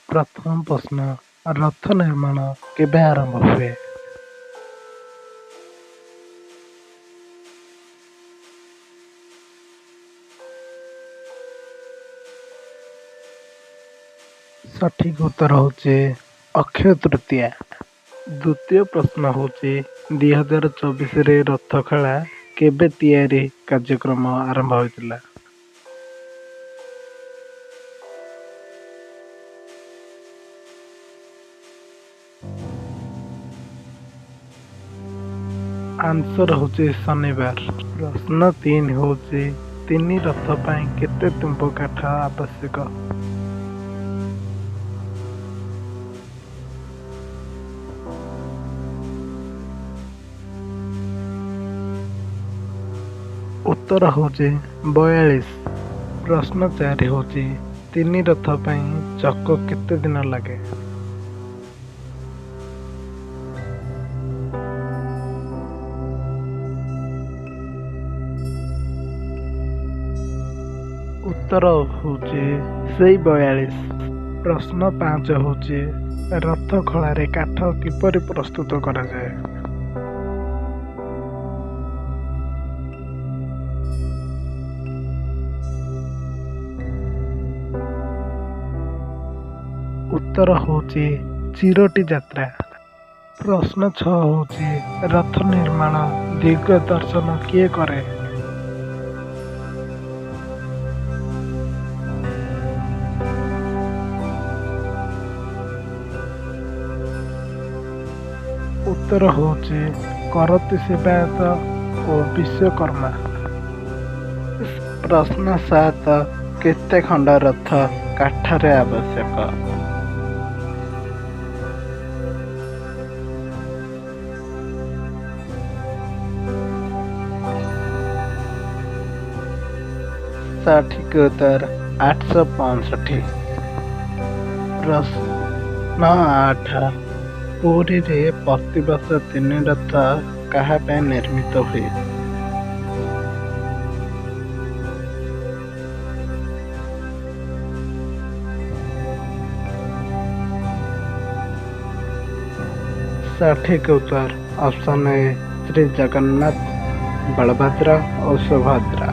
ପ୍ରଥମ ପ୍ରଶ୍ନ, ରଥ ନିର୍ମାଣ କେବେ ଆରମ୍ଭ ହୁଏ? ସଠିକ ଉତ୍ତର ହେଉଛି ଅକ୍ଷୟ ତୃତୀୟା। ଦ୍ୱିତୀୟ ପ୍ରଶ୍ନ ହେଉଛି 2024ରେ ରଥଖଳା କେବେ ତିଆରି କାର୍ଯ୍ୟକ୍ରମ ଆରମ୍ଭ ହୋଇଥିଲା? ଆନ୍ସର ହେଉଛି ଶନିବାର। ପ୍ରଶ୍ନ 3 ହେଉଛି 3 ରଥ ପାଇଁ କେତେ ତୁମ୍ବ କାଠ ଆବଶ୍ୟକ? ଉତ୍ତର ହେଉଛି 42। ପ୍ରଶ୍ନ 4 ହେଉଛି 3 ରଥ ପାଇଁ ଚକ କେତେ ଦିନ ଲାଗେ? ଉତ୍ତର ହେଉଛି ସେଇ 42। ପ୍ରଶ୍ନ 5 ହେଉଛି ରଥ ଖଳାରେ କାଠ କିପରି ପ୍ରସ୍ତୁତ କରାଯାଏ? ଉତ୍ତର ହେଉଛି ଚିରଟି ଯାତ୍ରା। ପ୍ରଶ୍ନ 6 ହେଉଛି ରଥ ନିର୍ମାଣ ଦିଗଦର୍ଶନ କିଏ କରେ? ଉତ୍ତର ହେଉଛି କରତି ସେବାୟତ ଓ ବିଶ୍ୱକର୍ମା। ପ୍ରଶ୍ନ 7 କେତେ ଖଣ୍ଡ ରଥ କାଠରେ ଆବଶ୍ୟକ? ସଠିକ ଉତ୍ତର 865। ପ୍ରଶ୍ନ 8 ପୁରୀରେ ପ୍ରତିବର୍ଷ 3 ରଥ କାହା ପାଇଁ ନିର୍ମିତ ହୁଏ? ସଠିକ ଉତ୍ତର option A Shri Jagannath, Balabhadra O Subhadra.